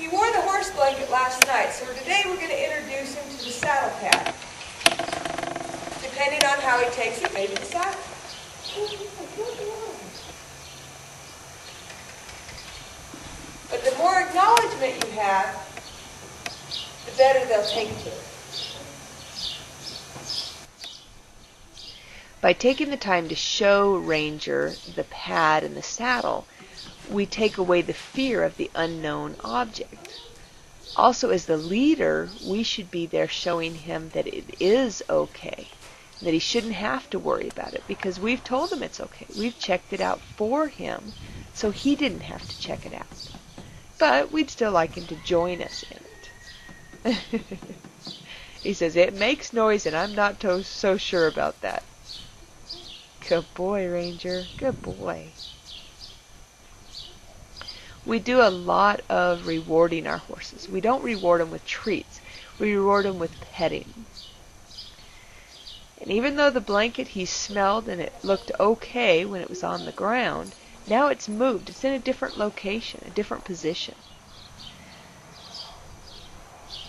He wore the horse blanket last night, so today we're going to introduce him to the saddle pad. Depending on how he takes it, maybe the saddle. But the more acknowledgement you have, the better they'll take to it. By taking the time to show Ranger the pad and the saddle, we take away the fear of the unknown object. Also, as the leader, we should be there showing him that it is okay, that he shouldn't have to worry about it, because we've told him it's okay. We've checked it out for him, so he didn't have to check it out. But we'd still like him to join us in it. He says, it makes noise and I'm not so sure about that. Good boy, Ranger. Good boy. We do a lot of rewarding our horses. We don't reward them with treats. We reward them with petting. And even though the blanket he smelled and it looked okay when it was on the ground, now it's moved. It's in a different location, a different position.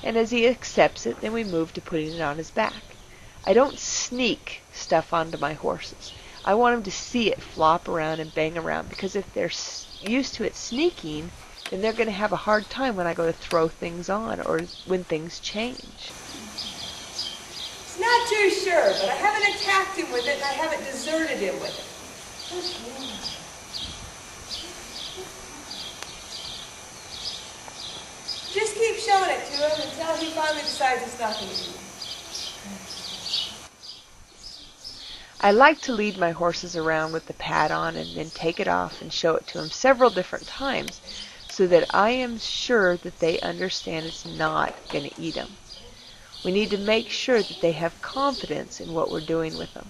And as he accepts it, then we move to putting it on his back. I don't sneak stuff onto my horses. I want them to see it flop around and bang around, because if they're used to it sneaking, then they're going to have a hard time when I go to throw things on or when things change. He's not too sure, but I haven't attacked him with it and I haven't deserted him with it. Just keep showing it to him until he finally decides it's not going to be. I like to lead my horses around with the pad on and then take it off and show it to them several different times so that I am sure that they understand it's not going to eat them. We need to make sure that they have confidence in what we're doing with them.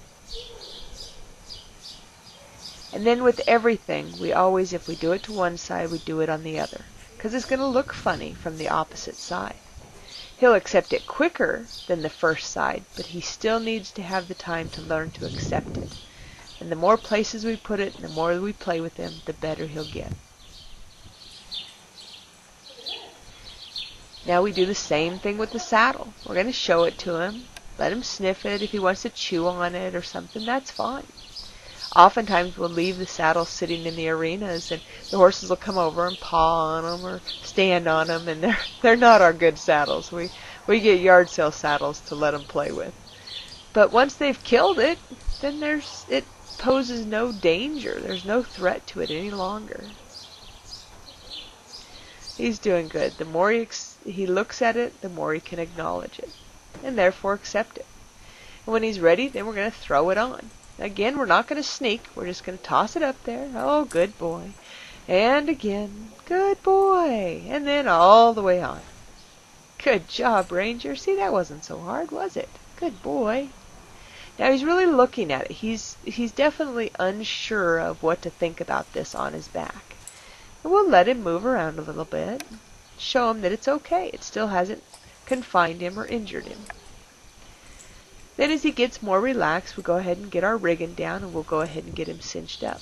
And then with everything, we always, if we do it to one side, we do it on the other, because it's going to look funny from the opposite side. He'll accept it quicker than the first side, but he still needs to have the time to learn to accept it. And the more places we put it, and the more we play with him, the better he'll get. Now we do the same thing with the saddle. We're going to show it to him, let him sniff it. If he wants to chew on it or something, that's fine. Oftentimes we'll leave the saddle sitting in the arenas, and the horses will come over and paw on them or stand on them, and they're not our good saddles. We get yard sale saddles to let them play with. But once they've killed it, then it poses no danger. There's no threat to it any longer. He's doing good. The more he looks at it, the more he can acknowledge it, and therefore accept it. And when he's ready, then we're going to throw it on. Again, we're not going to sneak. We're just going to toss it up there. Oh, good boy. And again, good boy. And then all the way on. Good job, Ranger. See, that wasn't so hard, was it? Good boy. Now he's really looking at it. He's definitely unsure of what to think about this on his back. And we'll let him move around a little bit. Show him that it's okay. It still hasn't confined him or injured him. Then as he gets more relaxed, we'll go ahead and get our rigging down, and we'll go ahead and get him cinched up.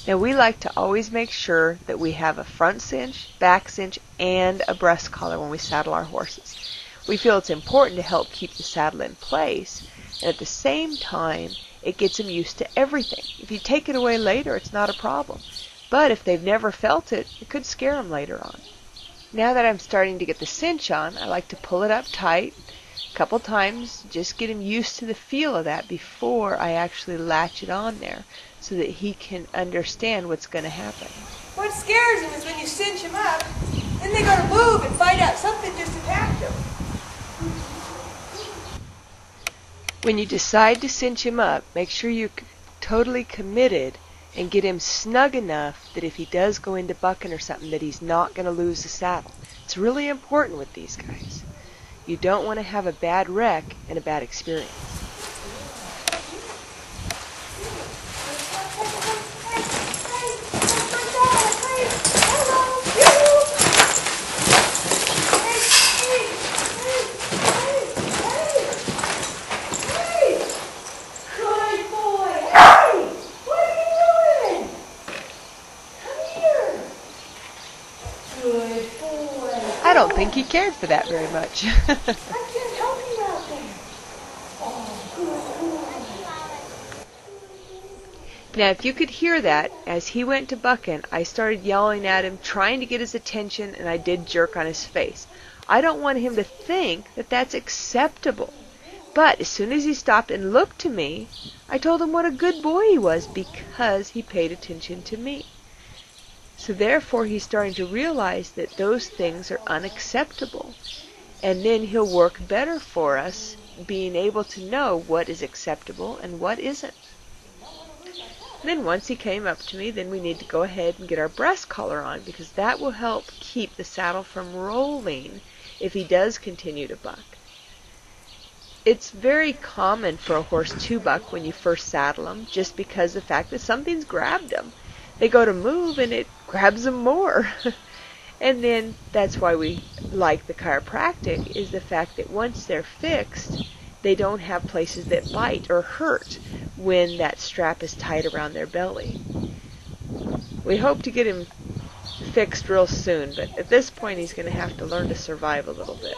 Now we like to always make sure that we have a front cinch, back cinch, and a breast collar when we saddle our horses. We feel it's important to help keep the saddle in place, and at the same time, it gets them used to everything. If you take it away later, it's not a problem. But if they've never felt it, it could scare them later on. Now that I'm starting to get the cinch on, I like to pull it up tight a couple times, just get him used to the feel of that before I actually latch it on there, so that he can understand what's going to happen. What scares him is when you cinch him up, then they go to move and find out something just attacked him. When you decide to cinch him up, make sure you're totally committed and get him snug enough that if he does go into bucking or something, that he's not going to lose the saddle. It's really important with these guys. You don't want to have a bad wreck and a bad experience. Good don't think he cared for that very much. I can't help you out there. Now, if you could hear that, as he went to bucking, I started yelling at him, trying to get his attention, and I did jerk on his face. I don't want him to think that that's acceptable. But as soon as he stopped and looked to me, I told him what a good boy he was because he paid attention to me. So therefore he's starting to realize that those things are unacceptable. And then he'll work better for us, being able to know what is acceptable and what isn't. And then once he came up to me, then we need to go ahead and get our breast collar on, because that will help keep the saddle from rolling if he does continue to buck. It's very common for a horse to buck when you first saddle him, just because of the fact that something's grabbed him. They go to move and it grabs them more. And then that's why we like the chiropractic, is the fact that once they're fixed, they don't have places that bite or hurt when that strap is tied around their belly. We hope to get him fixed real soon, but at this point he's going to have to learn to survive a little bit.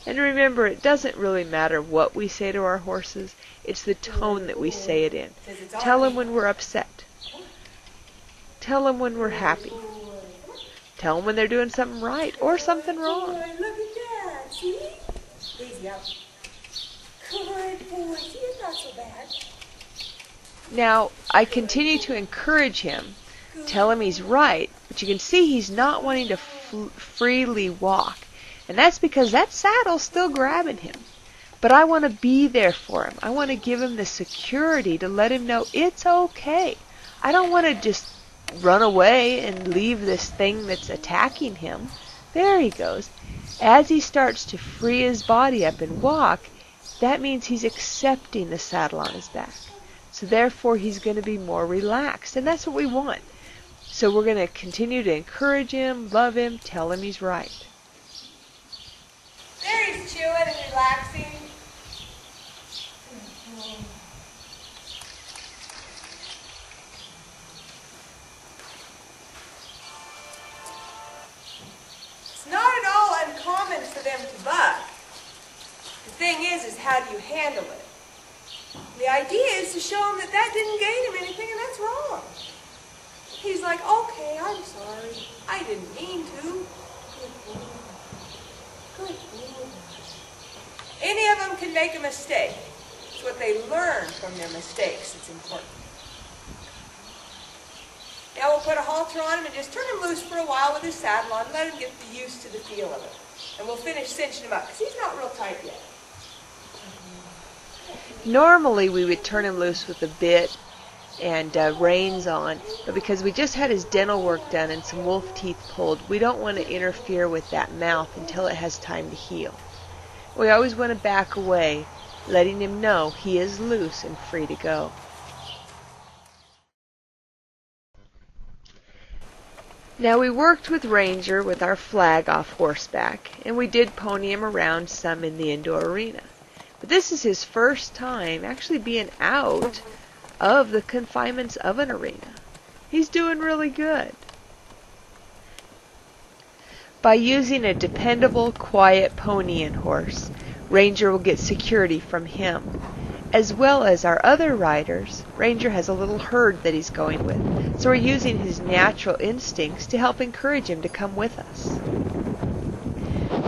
And remember, it doesn't really matter what we say to our horses, it's the tone that we say it in. Tell them when we're upset. Tell them when we're happy. Tell them when they're doing something right or something wrong. Look at that. See? Easy up. Good boy. See, it's not so bad. Now, I continue to encourage him, tell him he's right, but you can see he's not wanting to freely walk. And that's because that saddle's still grabbing him. But I want to be there for him. I want to give him the security to let him know it's okay. I don't want to just run away and leave this thing that's attacking him. There he goes. As he starts to free his body up and walk, that means he's accepting the saddle on his back. So therefore he's going to be more relaxed. And that's what we want. So we're going to continue to encourage him, love him, tell him he's right. There he's chewing and relaxing. It's not at all uncommon for them to buck. The thing is how do you handle it? The idea is to show him that that didn't gain him anything and that's wrong. He's like, okay, I'm sorry. I didn't mean to. Good boy. Any of them can make a mistake. It's what they learn from their mistakes that's important. Now we'll put a halter on him and just turn him loose for a while with his saddle on. Let him get used to the feel of it. And we'll finish cinching him up because he's not real tight yet. Normally we would turn him loose with a bit and reins on, but because we just had his dental work done and some wolf teeth pulled, we don't want to interfere with that mouth until it has time to heal. We always want to back away, letting him know he is loose and free to go. Now we worked with Ranger with our flag off horseback, and we did pony him around some in the indoor arena. But this is his first time actually being out of the confinements of an arena. He's doing really good. By using a dependable, quiet pony and horse, Ranger will get security from him. As well as our other riders, Ranger has a little herd that he's going with, so we're using his natural instincts to help encourage him to come with us.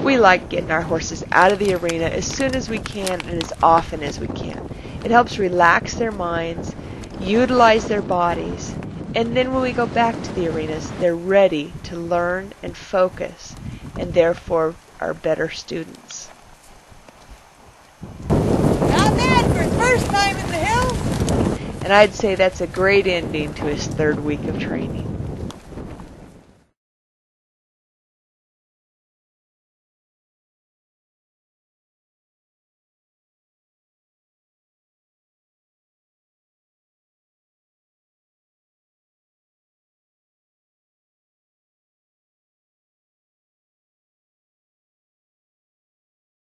We like getting our horses out of the arena as soon as we can and as often as we can. It helps relax their minds, utilize their bodies, and then when we go back to the arenas, they're ready to learn and focus, and therefore are better students. Not bad for his first time in the hills. And I'd say that's a great ending to his third week of training.